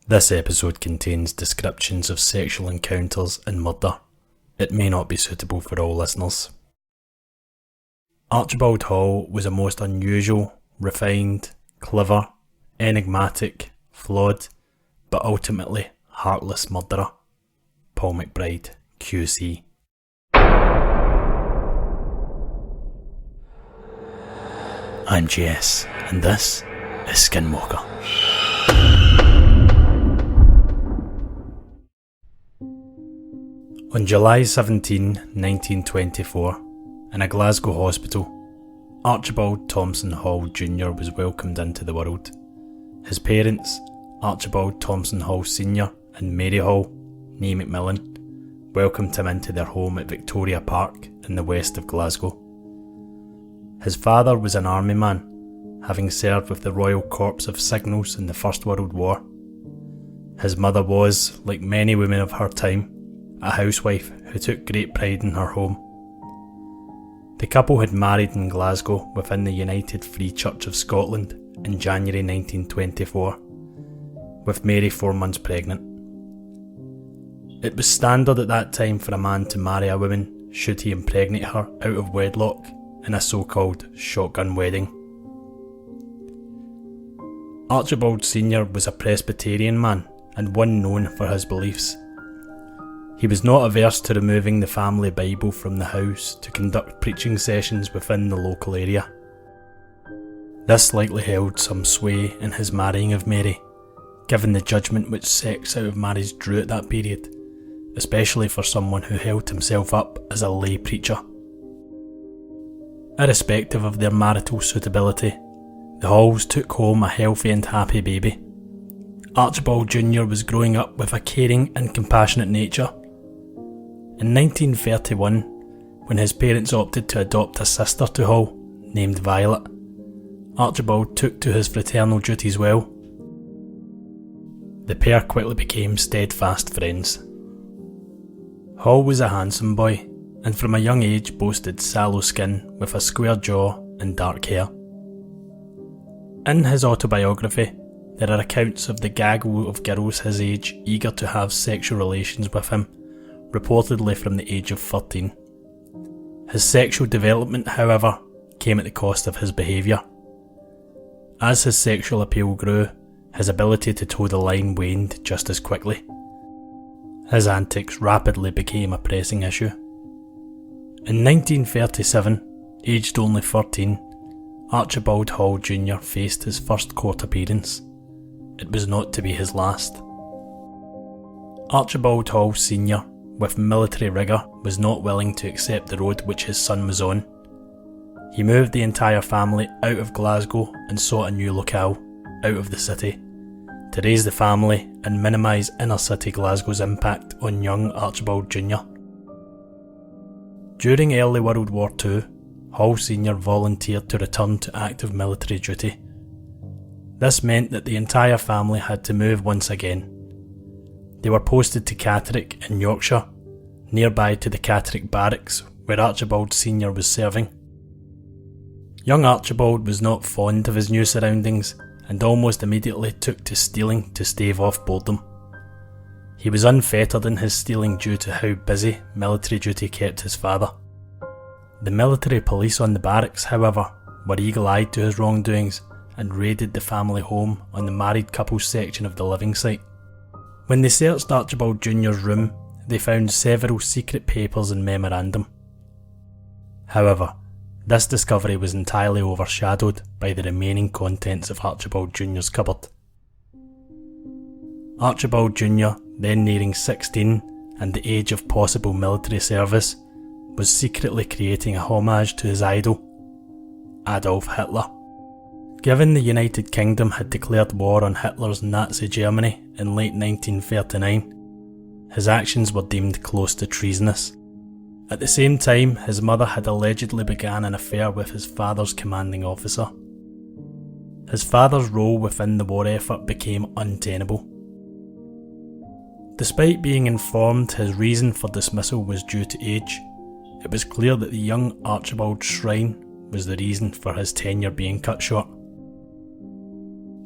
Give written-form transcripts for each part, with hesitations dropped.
This episode contains descriptions of sexual encounters and murder. It may not be suitable for all listeners. Archibald Hall was a most unusual, refined, clever, enigmatic, flawed, but ultimately heartless murderer. Paul McBride, QC. I'm GS, and this is Skinwalker. On July 17, 1924, in a Glasgow hospital, Archibald Thompson Hall Jr. was welcomed into the world. His parents, Archibald Thompson Hall Sr. and Mary Hall, née Macmillan, welcomed him into their home at Victoria Park in the west of Glasgow. His father was an army man, having served with the Royal Corps of Signals in the First World War. His mother was, like many women of her time, a housewife who took great pride in her home. The couple had married in Glasgow within the United Free Church of Scotland in January 1924, with Mary 4 months pregnant. It was standard at that time for a man to marry a woman should he impregnate her out of wedlock in a so-called shotgun wedding. Archibald Sr. was a Presbyterian man and one known for his beliefs. He was not averse to removing the family Bible from the house to conduct preaching sessions within the local area. This likely held some sway in his marrying of Mary, given the judgment which sex out of marriage drew at that period, especially for someone who held himself up as a lay preacher. Irrespective of their marital suitability, the Halls took home a healthy and happy baby. Archibald Jr. was growing up with a caring and compassionate nature. In 1931, when his parents opted to adopt a sister to Hall, named Violet, Archibald took to his fraternal duties well. The pair quickly became steadfast friends. Hall was a handsome boy, and from a young age boasted sallow skin with a square jaw and dark hair. In his autobiography, there are accounts of the gaggle of girls his age eager to have sexual relations with him, reportedly from the age of 13. His sexual development, however, came at the cost of his behaviour. As his sexual appeal grew, his ability to toe the line waned just as quickly. His antics rapidly became a pressing issue. In 1937, aged only 13, Archibald Hall Jr. faced his first court appearance. It was not to be his last. Archibald Hall Sr., with military rigour, was not willing to accept the road which his son was on. He moved the entire family out of Glasgow and sought a new locale, out of the city, to raise the family and minimise inner city Glasgow's impact on young Archibald Jr. During early World War II, Hall Sr. volunteered to return to active military duty. This meant that the entire family had to move once again. They were posted to Catterick in Yorkshire, nearby to the Catterick barracks where Archibald Sr. was serving. Young Archibald was not fond of his new surroundings and almost immediately took to stealing to stave off boredom. He was unfettered in his stealing due to how busy military duty kept his father. The military police on the barracks, however, were eagle-eyed to his wrongdoings and raided the family home on the married couples section of the living site. When they searched Archibald Jr.'s room, they found several secret papers and memorandum. However, this discovery was entirely overshadowed by the remaining contents of Archibald Jr.'s cupboard. Archibald Jr., then nearing 16 and the age of possible military service, was secretly creating a homage to his idol, Adolf Hitler. Given the United Kingdom had declared war on Hitler's Nazi Germany in late 1939, his actions were deemed close to treasonous. At the same time, his mother had allegedly begun an affair with his father's commanding officer. His father's role within the war effort became untenable. Despite being informed his reason for dismissal was due to age, it was clear that the young Archibald's shrine was the reason for his tenure being cut short.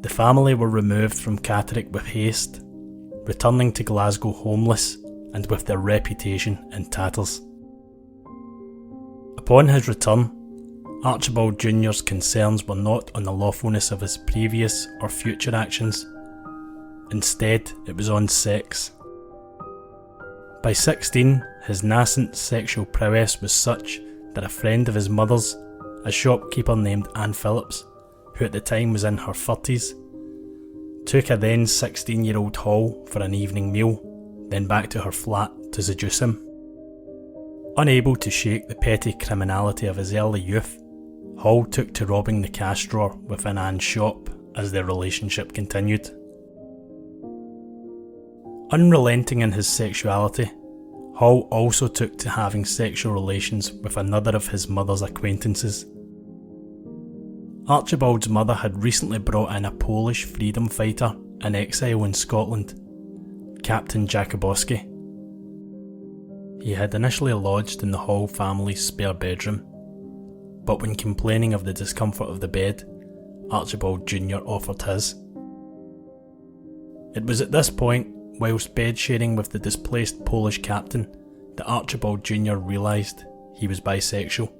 The family were removed from Catterick with haste returning to Glasgow homeless and with their reputation in tatters. Upon his return, Archibald Jr.'s concerns were not on the lawfulness of his previous or future actions. Instead, it was on sex. By 16, his nascent sexual prowess was such that a friend of his mother's, a shopkeeper named Anne Phillips, who at the time was in her 30s, took a then 16-year-old Hall for an evening meal, then back to her flat to seduce him. Unable to shake the petty criminality of his early youth, Hall took to robbing the cash drawer within Anne's shop as their relationship continued. Unrelenting in his sexuality, Hall also took to having sexual relations with another of his mother's acquaintances. Archibald's mother had recently brought in a Polish freedom fighter in exile in Scotland, Captain Jakubowski. He had initially lodged in the Hall family's spare bedroom, but when complaining of the discomfort of the bed, Archibald Jr. offered his. It was at this point, whilst bed sharing with the displaced Polish captain, that Archibald Jr. realised he was bisexual.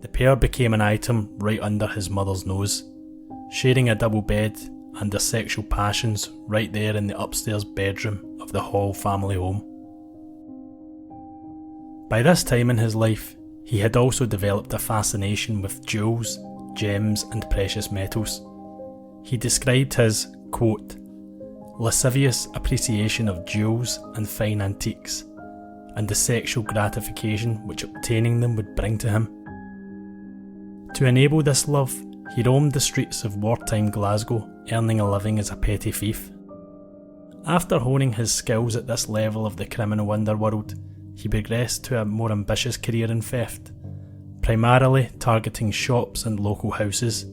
The pair became an item right under his mother's nose, sharing a double bed and their sexual passions right there in the upstairs bedroom of the Hall family home. By this time in his life, he had also developed a fascination with jewels, gems and precious metals. He described his, quote, lascivious appreciation of jewels and fine antiques, and the sexual gratification which obtaining them would bring to him. To enable this love, he roamed the streets of wartime Glasgow, earning a living as a petty thief. After honing his skills at this level of the criminal underworld, he progressed to a more ambitious career in theft, primarily targeting shops and local houses.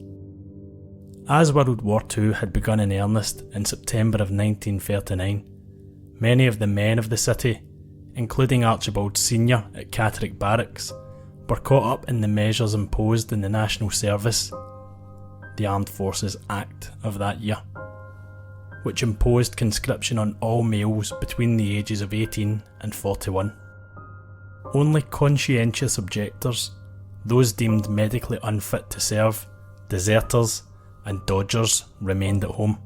As World War II had begun in earnest in September of 1939, many of the men of the city, including Archibald Sr. at Catterick Barracks, were caught up in the measures imposed in the National Service, the Armed Forces Act of that year, which imposed conscription on all males between the ages of 18 and 41. Only conscientious objectors, those deemed medically unfit to serve, deserters, and dodgers remained at home.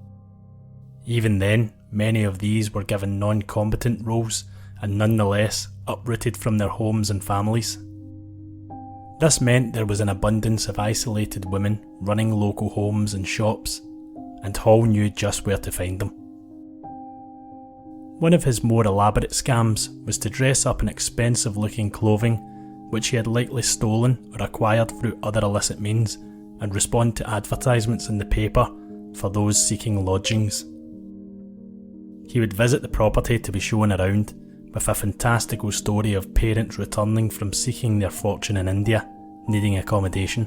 Even then, many of these were given non-combatant roles and nonetheless uprooted from their homes and families. This meant there was an abundance of isolated women running local homes and shops, and Hall knew just where to find them. One of his more elaborate scams was to dress up in expensive-looking clothing which he had likely stolen or acquired through other illicit means, and respond to advertisements in the paper for those seeking lodgings. He would visit the property to be shown around, with a fantastical story of parents returning from seeking their fortune in India, needing accommodation.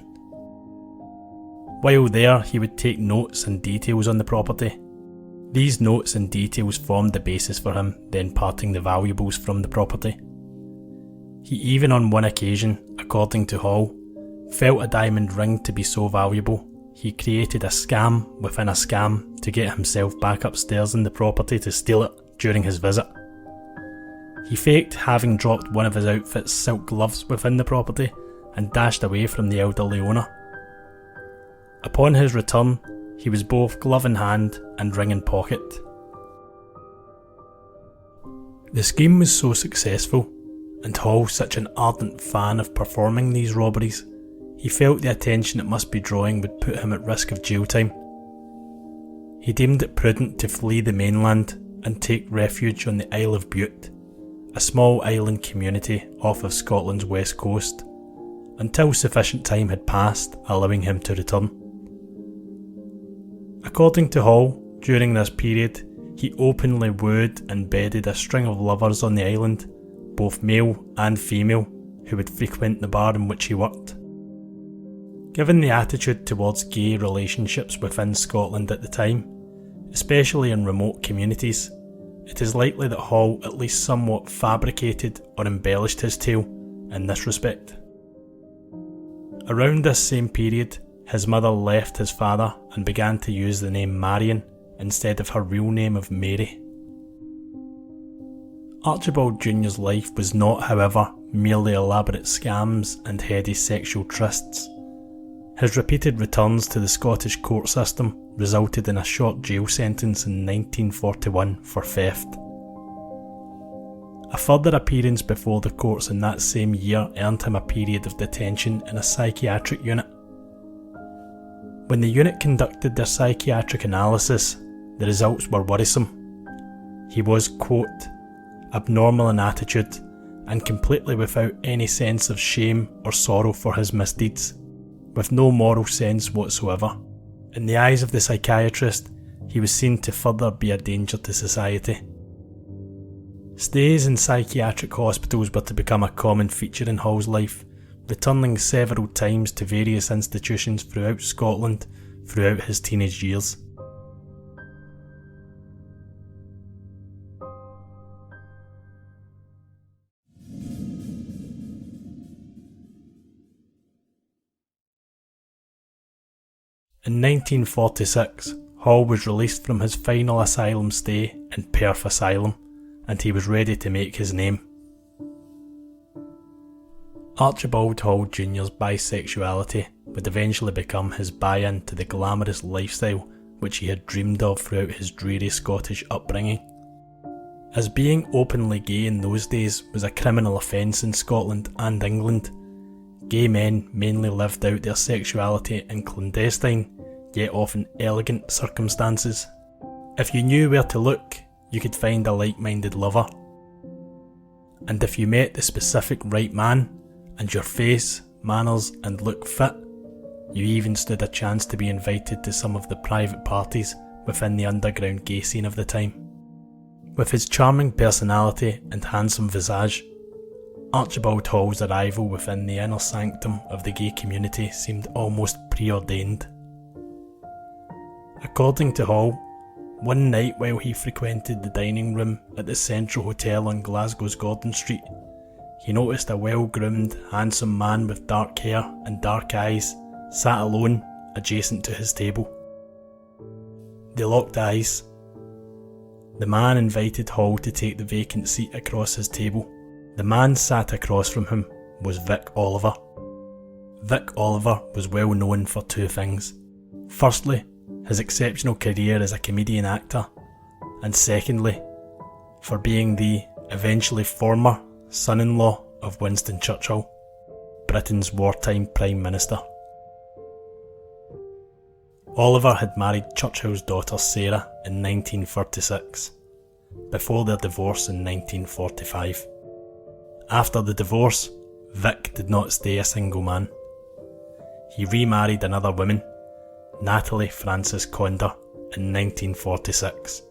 While there, he would take notes and details on the property. These notes and details formed the basis for him then parting the valuables from the property. He even on one occasion, according to Hall, felt a diamond ring to be so valuable, he created a scam within a scam to get himself back upstairs in the property to steal it during his visit. He faked having dropped one of his outfit's silk gloves within the property and dashed away from the elderly owner. Upon his return, he was both glove in hand and ring in pocket. The scheme was so successful, and Hall such an ardent fan of performing these robberies, he felt the attention it must be drawing would put him at risk of jail time. He deemed it prudent to flee the mainland and take refuge on the Isle of Bute, a small island community off of Scotland's west coast, until sufficient time had passed allowing him to return. According to Hall, during this period, he openly wooed and bedded a string of lovers on the island, both male and female, who would frequent the bar in which he worked. Given the attitude towards gay relationships within Scotland at the time, especially in remote communities, it is likely that Hall at least somewhat fabricated or embellished his tale in this respect. Around this same period, his mother left his father and began to use the name Marion instead of her real name of Mary. Archibald Jr.'s life was not, however, merely elaborate scams and heady sexual trysts. His repeated returns to the Scottish court system resulted in a short jail sentence in 1941 for theft. A further appearance before the courts in that same year earned him a period of detention in a psychiatric unit. When the unit conducted their psychiatric analysis, the results were worrisome. He was, quote, abnormal in attitude and completely without any sense of shame or sorrow for his misdeeds, with no moral sense whatsoever. In the eyes of the psychiatrist, he was seen to further be a danger to society. Stays in psychiatric hospitals were to become a common feature in Hall's life, returning several times to various institutions throughout Scotland throughout his teenage years. In 1946, Hall was released from his final asylum stay in Perth Asylum, and he was ready to make his name. Archibald Hall Jr.'s bisexuality would eventually become his buy-in to the glamorous lifestyle which he had dreamed of throughout his dreary Scottish upbringing. As being openly gay in those days was a criminal offence in Scotland and England, gay men mainly lived out their sexuality in clandestine, yet often elegant circumstances. If you knew where to look, you could find a like-minded lover. And if you met the specific right man, and your face, manners and look fit, you even stood a chance to be invited to some of the private parties within the underground gay scene of the time. With his charming personality and handsome visage, Archibald Hall's arrival within the inner sanctum of the gay community seemed almost preordained. According to Hall, one night while he frequented the dining room at the Central Hotel on Glasgow's Gordon Street, he noticed a well-groomed, handsome man with dark hair and dark eyes sat alone adjacent to his table. They locked eyes. The man invited Hall to take the vacant seat across his table. The man sat across from him was Vic Oliver. Vic Oliver was well known for two things. Firstly, his exceptional career as a comedian actor, and secondly, for being the, eventually former, son-in-law of Winston Churchill, Britain's wartime Prime Minister. Oliver had married Churchill's daughter Sarah in 1936, before their divorce in 1945. After the divorce, Vic did not stay a single man. He remarried another woman, Natalie Frances Conder, in 1946.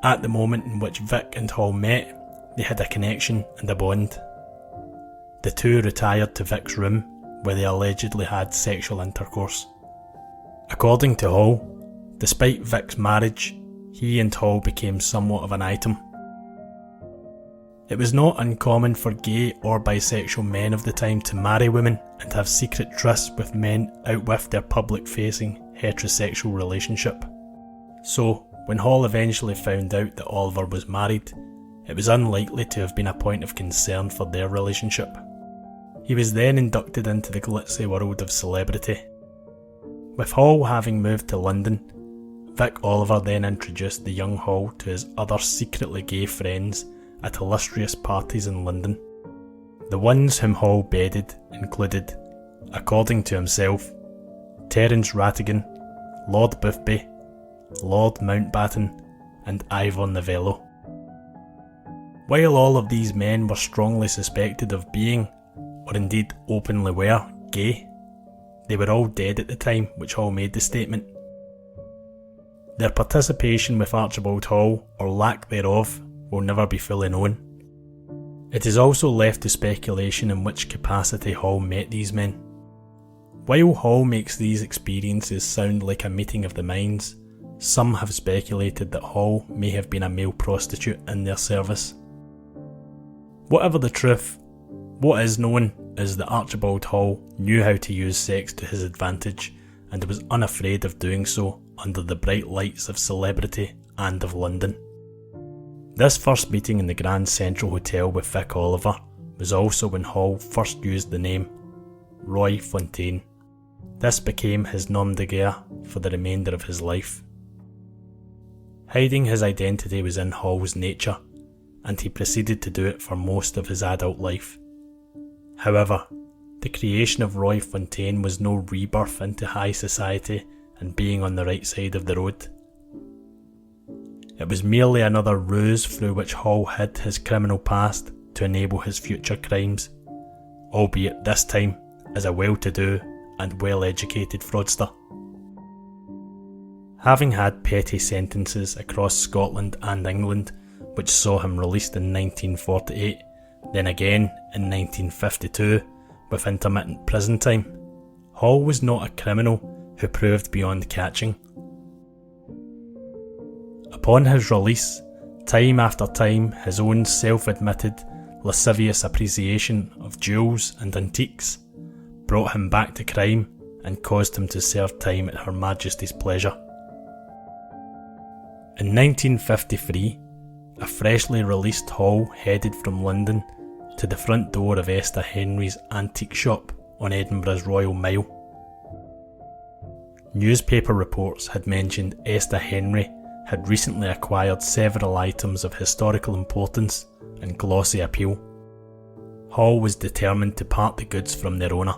At the moment in which Vic and Hall met, they had a connection and a bond. The two retired to Vic's room, where they allegedly had sexual intercourse. According to Hall, despite Vic's marriage, he and Hall became somewhat of an item. It was not uncommon for gay or bisexual men of the time to marry women and have secret trysts with men out with their public-facing heterosexual relationship. So, when Hall eventually found out that Oliver was married, it was unlikely to have been a point of concern for their relationship. He was then inducted into the glitzy world of celebrity. With Hall having moved to London, Vic Oliver then introduced the young Hall to his other secretly gay friends at illustrious parties in London. The ones whom Hall bedded included, according to himself, Terence Rattigan, Lord Boothby, Lord Mountbatten and Ivor Novello. While all of these men were strongly suspected of being, or indeed openly were, gay, they were all dead at the time which Hall made the statement. Their participation with Archibald Hall, or lack thereof, will never be fully known. It is also left to speculation in which capacity Hall met these men. While Hall makes these experiences sound like a meeting of the minds, some have speculated that Hall may have been a male prostitute in their service. Whatever the truth, what is known is that Archibald Hall knew how to use sex to his advantage and was unafraid of doing so under the bright lights of celebrity and of London. This first meeting in the Grand Central Hotel with Vic Oliver was also when Hall first used the name Roy Fontaine. This became his nom de guerre for the remainder of his life. Hiding his identity was in Hall's nature, and he proceeded to do it for most of his adult life. However, the creation of Roy Fontaine was no rebirth into high society and being on the right side of the road. It was merely another ruse through which Hall hid his criminal past to enable his future crimes, albeit this time as a well-to-do and well-educated fraudster. Having had petty sentences across Scotland and England, which saw him released in 1948, then again in 1952 with intermittent prison time, Hall was not a criminal who proved beyond catching. Upon his release, time after time his own self-admitted lascivious appreciation of jewels and antiques brought him back to crime and caused him to serve time at Her Majesty's pleasure. In 1953, a freshly released Hall headed from London to the front door of Esther Henry's antique shop on Edinburgh's Royal Mile. Newspaper reports had mentioned Esther Henry had recently acquired several items of historical importance and glossy appeal. Hall was determined to part the goods from their owner.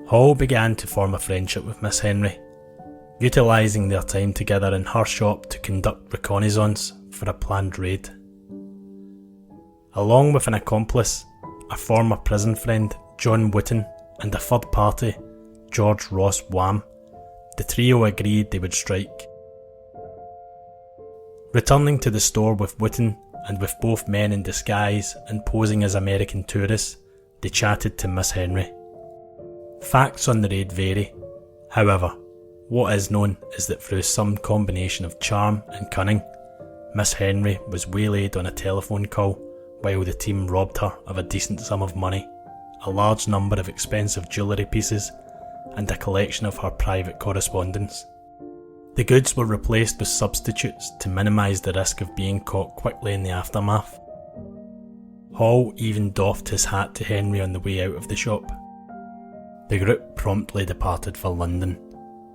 Hall began to form a friendship with Miss Henry, utilising their time together in her shop to conduct reconnaissance for a planned raid. Along with an accomplice, a former prison friend, John Wotton, and a third party, George Ross Wham, the trio agreed they would strike. Returning to the store with Wotton and with both men in disguise and posing as American tourists, they chatted to Miss Henry. Facts on the raid vary. However, what is known is that through some combination of charm and cunning, Miss Henry was waylaid on a telephone call while the team robbed her of a decent sum of money, a large number of expensive jewellery pieces, and a collection of her private correspondence. The goods were replaced with substitutes to minimise the risk of being caught quickly in the aftermath. Hall even doffed his hat to Henry on the way out of the shop. The group promptly departed for London,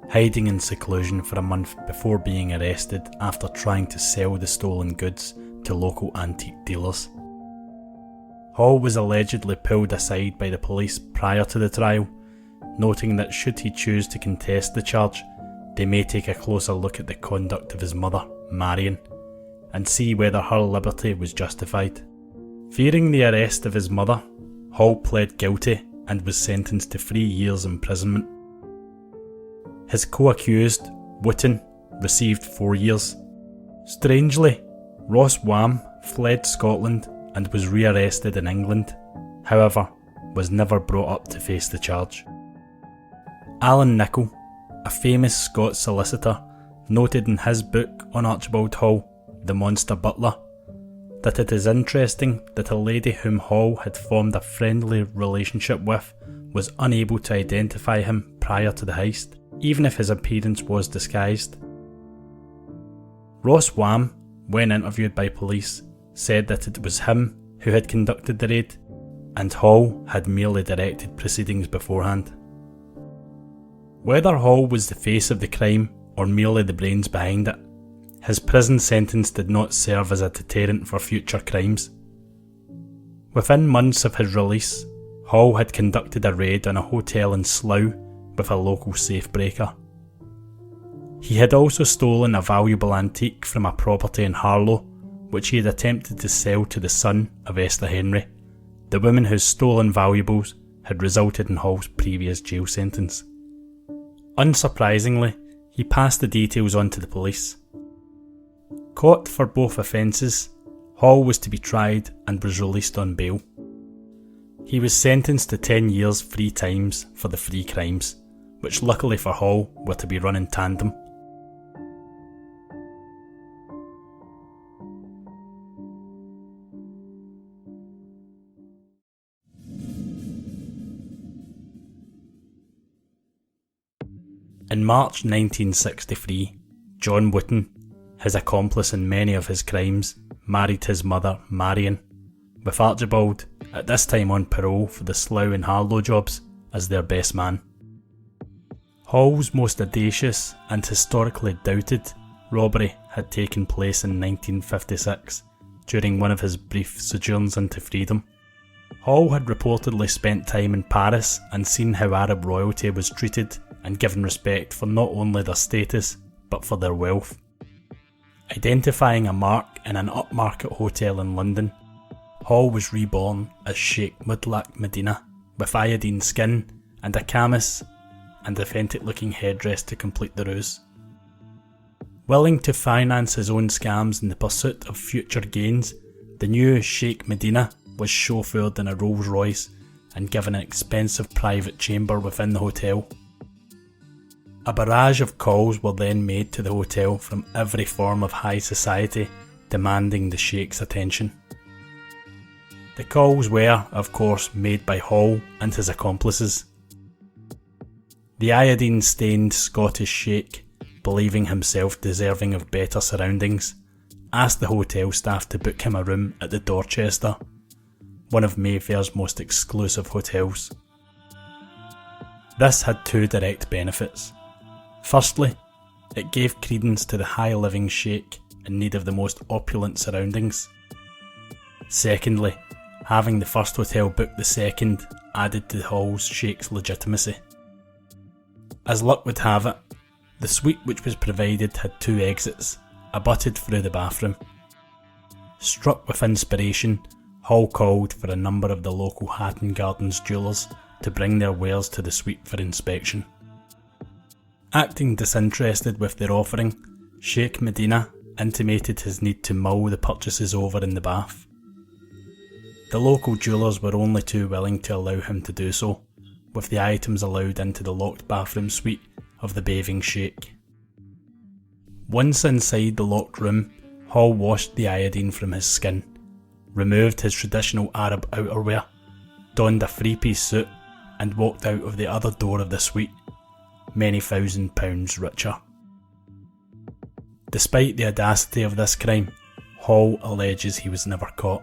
hiding in seclusion for a month before being arrested after trying to sell the stolen goods to local antique dealers. Hall was allegedly pulled aside by the police prior to the trial, noting that should he choose to contest the charge, they may take a closer look at the conduct of his mother, Marion, and see whether her liberty was justified. Fearing the arrest of his mother, Hall pled guilty and was sentenced to 3 years imprisonment. His co-accused, Wotton, received 4 years. Strangely, Ross Wham fled Scotland and was rearrested in England, however, was never brought up to face the charge. Alan Nicol, a famous Scots solicitor, noted in his book on Archibald Hall, The Monster Butler, that it is interesting that a lady whom Hall had formed a friendly relationship with was unable to identify him prior to the heist, even if his appearance was disguised. Ross Wham, when interviewed by police, said that it was him who had conducted the raid, and Hall had merely directed proceedings beforehand. Whether Hall was the face of the crime or merely the brains behind it, his prison sentence did not serve as a deterrent for future crimes. Within months of his release, Hall had conducted a raid on a hotel in Slough with a local safe-breaker. He had also stolen a valuable antique from a property in Harlow, which he had attempted to sell to the son of Esther Henry, the woman whose stolen valuables had resulted in Hall's previous jail sentence. Unsurprisingly, he passed the details on to the police. Caught for both offences, Hall was to be tried and was released on bail. He was sentenced to 10 years 3 times for the 3 crimes, which luckily for Hall were to be run in tandem. In March 1963, John Wooten, his accomplice in many of his crimes, married his mother, Marion, with Archibald, at this time on parole for the Slough and Harlow jobs, as their best man. Hall's most audacious and historically doubted robbery had taken place in 1956 during one of his brief sojourns into freedom. Hall had reportedly spent time in Paris and seen how Arab royalty was treated and given respect for not only their status but for their wealth. Identifying a mark in an upmarket hotel in London, Hall was reborn as Sheikh Medina with iodine skin and a camas and authentic looking headdress to complete the ruse. Willing to finance his own scams in the pursuit of future gains, the new Sheikh Medina was chauffeured in a Rolls Royce and given an expensive private chamber within the hotel. A barrage of calls were then made to the hotel from every form of high society demanding the Sheikh's attention. The calls were, of course, made by Hall and his accomplices. The iodine-stained Scottish Sheikh, believing himself deserving of better surroundings, asked the hotel staff to book him a room at the Dorchester, one of Mayfair's most exclusive hotels. This had two direct benefits. Firstly, it gave credence to the high-living Sheikh in need of the most opulent surroundings. Secondly, having the first hotel book the second added to Hall's Sheikh's legitimacy. As luck would have it, the suite which was provided had two exits, abutted through the bathroom. Struck with inspiration, Hall called for a number of the local Hatton Gardens jewellers to bring their wares to the suite for inspection. Acting disinterested with their offering, Sheikh Medina intimated his need to mull the purchases over in the bath. The local jewellers were only too willing to allow him to do so, with the items allowed into the locked bathroom suite of the bathing Sheikh. Once inside the locked room, Hall washed the iodine from his skin, removed his traditional Arab outerwear, donned a three-piece suit and walked out of the other door of the suite, many £1,000s richer. Despite the audacity of this crime, Hall alleges he was never caught.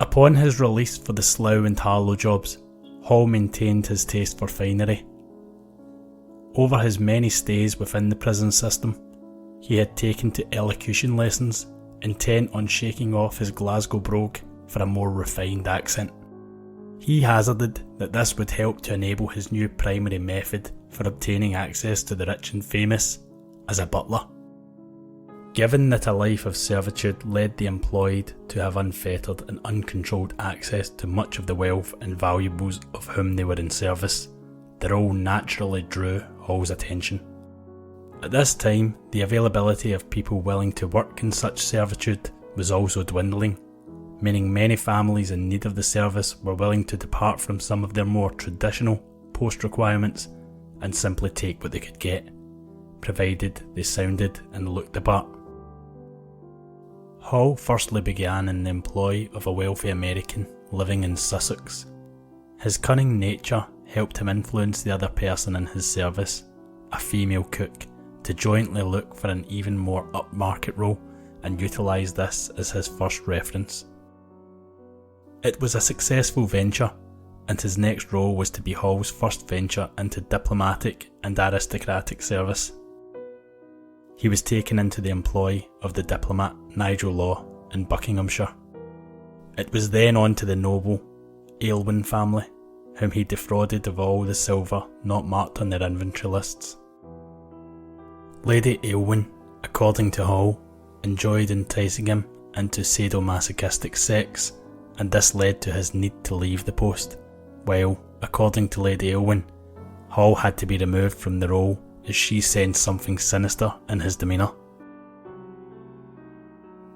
Upon his release for the Slough and Harlow jobs, Hall maintained his taste for finery. Over his many stays within the prison system, he had taken to elocution lessons, intent on shaking off his Glasgow brogue for a more refined accent. He hazarded that this would help to enable his new primary method for obtaining access to the rich and famous as a butler. Given that a life of servitude led the employed to have unfettered and uncontrolled access to much of the wealth and valuables of whom they were in service, the role naturally drew Hall's attention. At this time, the availability of people willing to work in such servitude was also dwindling, meaning many families in need of the service were willing to depart from some of their more traditional post requirements and simply take what they could get, provided they sounded and looked the part. Hall firstly began in the employ of a wealthy American living in Sussex. His cunning nature helped him influence the other person in his service, a female cook, to jointly look for an even more upmarket role and utilise this as his first reference. It was a successful venture, and his next role was to be Hall's first venture into diplomatic and aristocratic service. He was taken into the employ of the diplomat Nigel Law in Buckinghamshire. It was then on to the noble Aylwin family, whom he defrauded of all the silver not marked on their inventory lists. Lady Aylwin, according to Hall, enjoyed enticing him into sadomasochistic sex, and this led to his need to leave the post, while, according to Lady Aylwin, Hall had to be removed from the role as she sensed something sinister in his demeanour.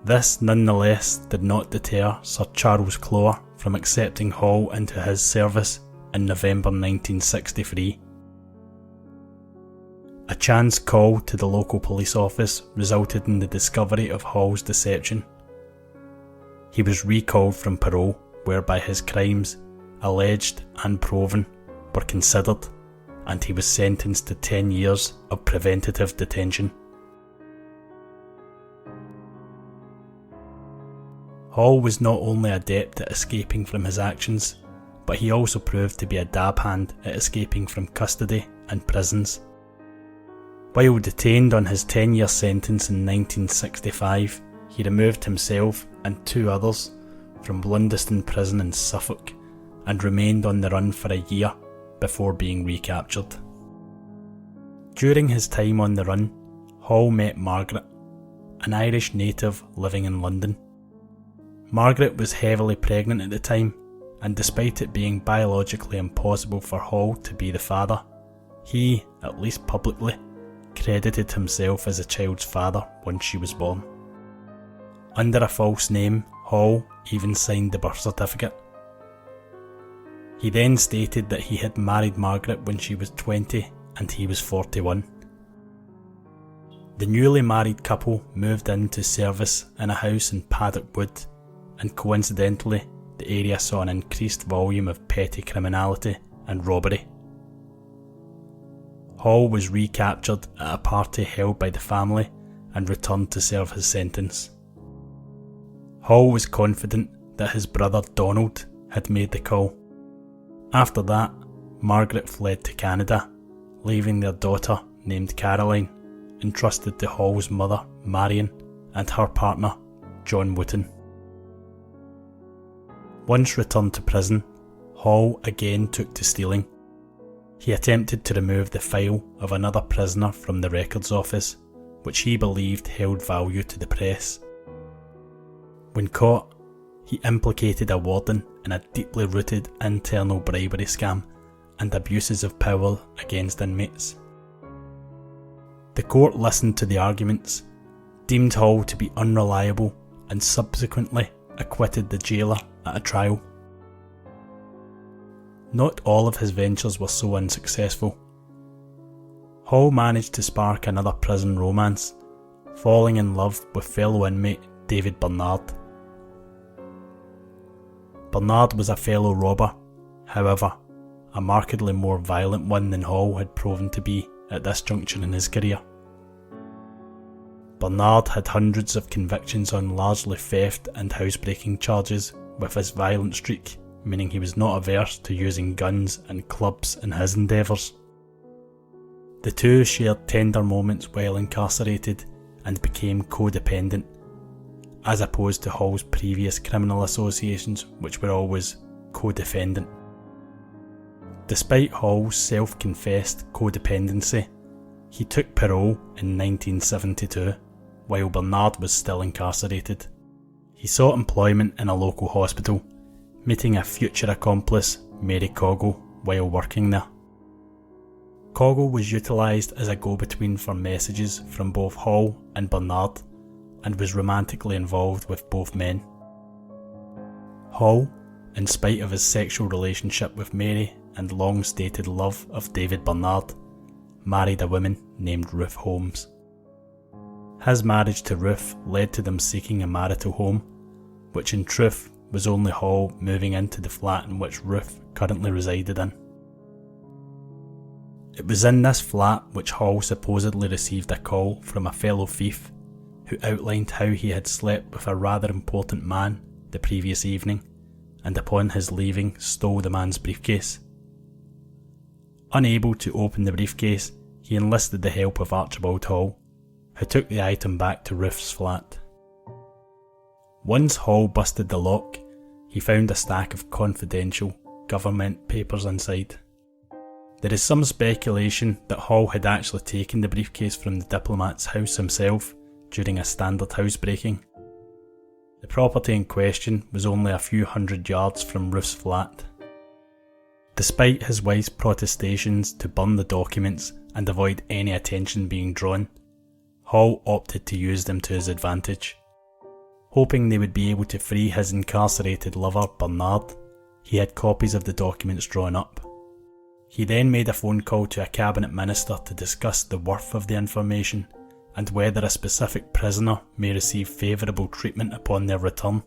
This nonetheless did not deter Sir Charles Clore from accepting Hall into his service in November 1963. A chance call to the local police office resulted in the discovery of Hall's deception. He was recalled from parole, whereby his crimes, alleged and proven, were considered, and he was sentenced to 10 years of preventative detention. Hall was not only adept at escaping from his actions, but he also proved to be a dab hand at escaping from custody and prisons. While detained on his 10-year sentence in 1965, he removed himself and 2 others from Blundstone Prison in Suffolk and remained on the run for a year before being recaptured. During his time on the run, Hall met Margaret, an Irish native living in London. Margaret was heavily pregnant at the time, and despite it being biologically impossible for Hall to be the father, he, at least publicly, credited himself as the child's father once she was born. Under a false name, Hall even signed the birth certificate. He then stated that he had married Margaret when she was 20 and he was 41. The newly married couple moved into service in a house in Paddock Wood, and coincidentally, the area saw an increased volume of petty criminality and robbery. Hall was recaptured at a party held by the family and returned to serve his sentence. Hall was confident that his brother Donald had made the call. After that, Margaret fled to Canada, leaving their daughter, named Caroline, entrusted to Hall's mother, Marion, and her partner, John Wooten. Once returned to prison, Hall again took to stealing. He attempted to remove the file of another prisoner from the records office, which he believed held value to the press. When caught, he implicated a warden in a deeply rooted internal bribery scam and abuses of power against inmates. The court listened to the arguments, deemed Hall to be unreliable, and subsequently acquitted the jailer at a trial. Not all of his ventures were so unsuccessful. Hall managed to spark another prison romance, falling in love with fellow inmate David Bernard. Bernard was a fellow robber, however, a markedly more violent one than Hall had proven to be at this juncture in his career. Bernard had hundreds of convictions on largely theft and housebreaking charges, with his violent streak meaning he was not averse to using guns and clubs in his endeavours. The two shared tender moments while incarcerated and became codependent, as opposed to Hall's previous criminal associations, which were always co-defendant. Despite Hall's self-confessed codependency, he took parole in 1972, while Bernard was still incarcerated. He sought employment in a local hospital, meeting a future accomplice, Mary Coggle, while working there. Coggle was utilised as a go-between for messages from both Hall and Bernard, and was romantically involved with both men. Hall, in spite of his sexual relationship with Mary and long-stated love of David Bernard, married a woman named Ruth Holmes. His marriage to Ruth led to them seeking a marital home, which in truth was only Hall moving into the flat in which Ruth currently resided in. It was in this flat which Hall supposedly received a call from a fellow thief who outlined how he had slept with a rather important man the previous evening, and upon his leaving stole the man's briefcase. Unable to open the briefcase, he enlisted the help of Archibald Hall, who took the item back to Ruth's flat. Once Hall busted the lock, he found a stack of confidential government papers inside. There is some speculation that Hall had actually taken the briefcase from the diplomat's house himself during a standard housebreaking. The property in question was only a few hundred yards from Ruth's flat. Despite his wife's protestations to burn the documents and avoid any attention being drawn, Hall opted to use them to his advantage. Hoping they would be able to free his incarcerated lover, Bernard, he had copies of the documents drawn up. He then made a phone call to a cabinet minister to discuss the worth of the information and whether a specific prisoner may receive favourable treatment upon their return.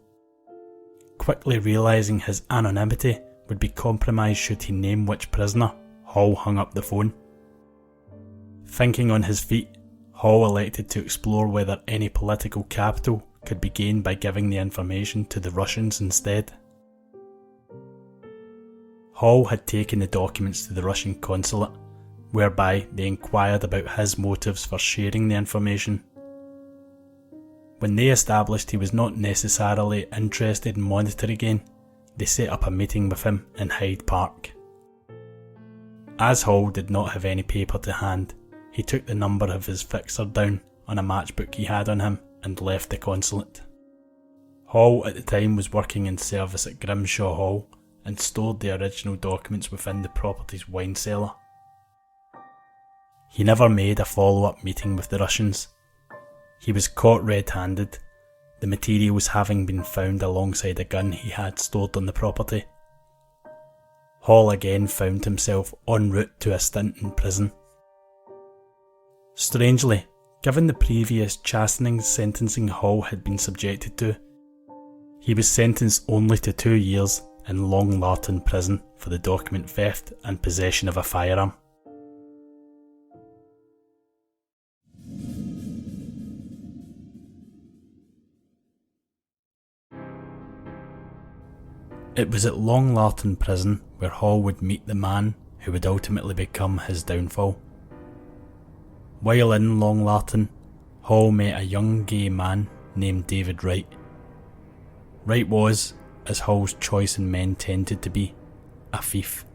Quickly realising his anonymity would be compromised should he name which prisoner, Hall hung up the phone. Thinking on his feet, Hall elected to explore whether any political capital could be gained by giving the information to the Russians instead. Hall had taken the documents to the Russian consulate, whereby they inquired about his motives for sharing the information. When they established he was not necessarily interested in monetary gain, they set up a meeting with him in Hyde Park. As Hall did not have any paper to hand, he took the number of his fixer down on a matchbook he had on him and left the consulate. Hall at the time was working in service at Grimshaw Hall and stored the original documents within the property's wine cellar. He never made a follow-up meeting with the Russians. He was caught red-handed, the materials having been found alongside a gun he had stored on the property. Hall again found himself en route to a stint in prison. Strangely, given the previous chastening sentencing Hall had been subjected to, he was sentenced only to 2 years in Long Larton prison for the document theft and possession of a firearm. It was at Long Larton prison where Hall would meet the man who would ultimately become his downfall. While in Long Larton, Hall met a young gay man named David Wright. Wright was, as Hall's choice in men tended to be, a thief.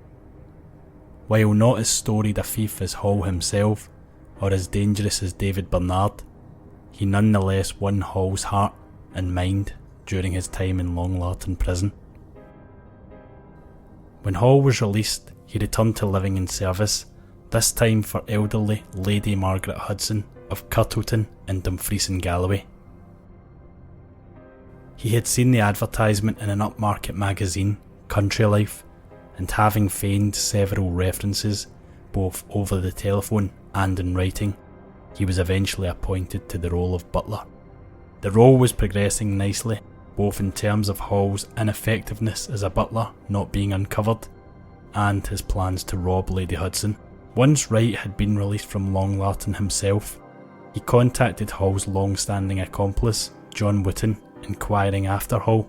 While not as storied a thief as Hall himself, or as dangerous as David Bernard, he nonetheless won Hall's heart and mind during his time in Long Larton prison. When Hall was released, he returned to living in service, this time for elderly Lady Margaret Hudson of Kirtleton and Dumfries and Galloway. He had seen the advertisement in an upmarket magazine, Country Life, and having feigned several references, both over the telephone and in writing, he was eventually appointed to the role of butler. The role was progressing nicely, both in terms of Hall's ineffectiveness as a butler not being uncovered, and his plans to rob Lady Hudson. Once Wright had been released from Long Larton himself, he contacted Hall's long-standing accomplice, John Wotton, inquiring after Hall.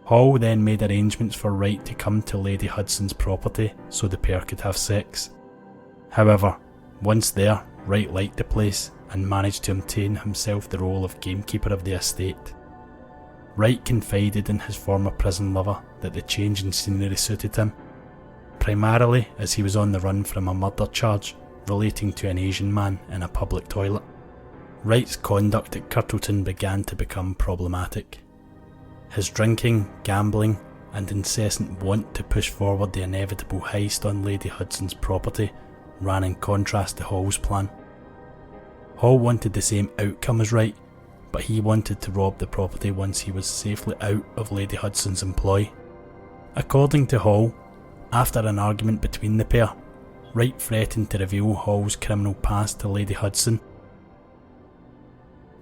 Hall then made arrangements for Wright to come to Lady Hudson's property so the pair could have sex. However, once there, Wright liked the place and managed to obtain himself the role of gamekeeper of the estate. Wright confided in his former prison lover that the change in scenery suited him, primarily as he was on the run from a murder charge relating to an Asian man in a public toilet. Wright's conduct at Kirtleton began to become problematic. His drinking, gambling, and incessant want to push forward the inevitable heist on Lady Hudson's property ran in contrast to Hall's plan. Hall wanted the same outcome as Wright, but he wanted to rob the property once he was safely out of Lady Hudson's employ. According to Hall, after an argument between the pair, Wright threatened to reveal Hall's criminal past to Lady Hudson.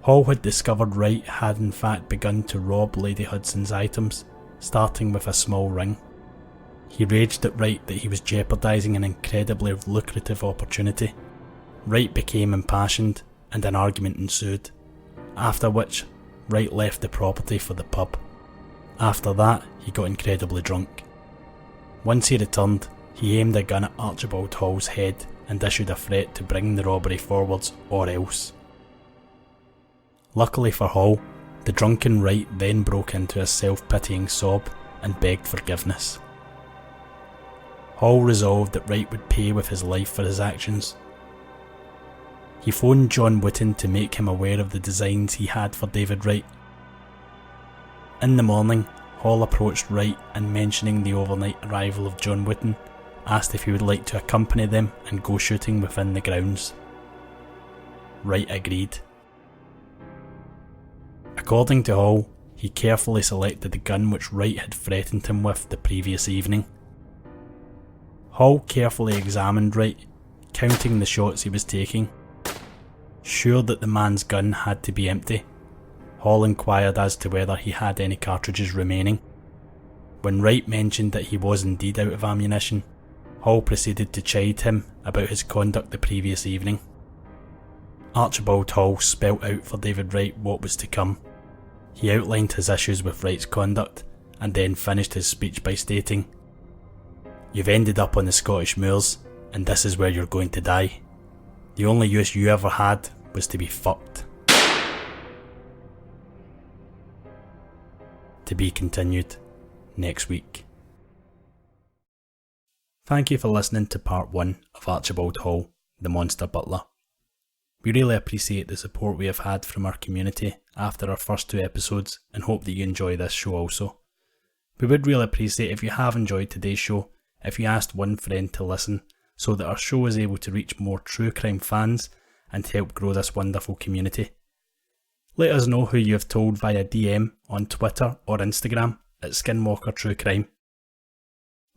Hall had discovered Wright had in fact begun to rob Lady Hudson's items, starting with a small ring. He raged at Wright that he was jeopardising an incredibly lucrative opportunity. Wright became impassioned and an argument ensued, after which Wright left the property for the pub. After that, he got incredibly drunk. Once he returned, he aimed a gun at Archibald Hall's head and issued a threat to bring the robbery forwards or else. Luckily for Hall, the drunken Wright then broke into a self-pitying sob and begged forgiveness. Hall resolved that Wright would pay with his life for his actions. He phoned John Wotton to make him aware of the designs he had for David Wright. In the morning, Hall approached Wright and, mentioning the overnight arrival of John Wotton, asked if he would like to accompany them and go shooting within the grounds. Wright agreed. According to Hall, he carefully selected the gun which Wright had threatened him with the previous evening. Hall carefully examined Wright, counting the shots he was taking. Sure that the man's gun had to be empty, Hall inquired as to whether he had any cartridges remaining. When Wright mentioned that he was indeed out of ammunition, Hall proceeded to chide him about his conduct the previous evening. Archibald Hall spelt out for David Wright what was to come. He outlined his issues with Wright's conduct and then finished his speech by stating, "You've ended up on the Scottish moors, and this is where you're going to die. The only use you ever had was to be fucked." To be continued next week. Thank you for listening to part 1 of Archibald Hall, the Monster Butler. We really appreciate the support we have had from our community after our first 2 episodes and hope that you enjoy this show also. We would really appreciate if you have enjoyed today's show if you asked one friend to listen so that our show is able to reach more true crime fans and help grow this wonderful community. Let us know who you have told via DM on Twitter or Instagram at Skinwalker True Crime.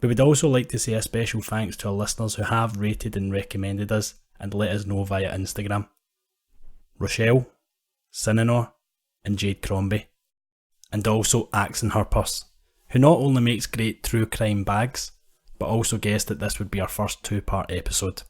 We would also like to say a special thanks to our listeners who have rated and recommended us and let us know via Instagram. Rochelle, Sinanor and Jade Crombie, and also Axe and Her Purse, who not only makes great true crime bags, but also guessed that this would be our first 2-part episode.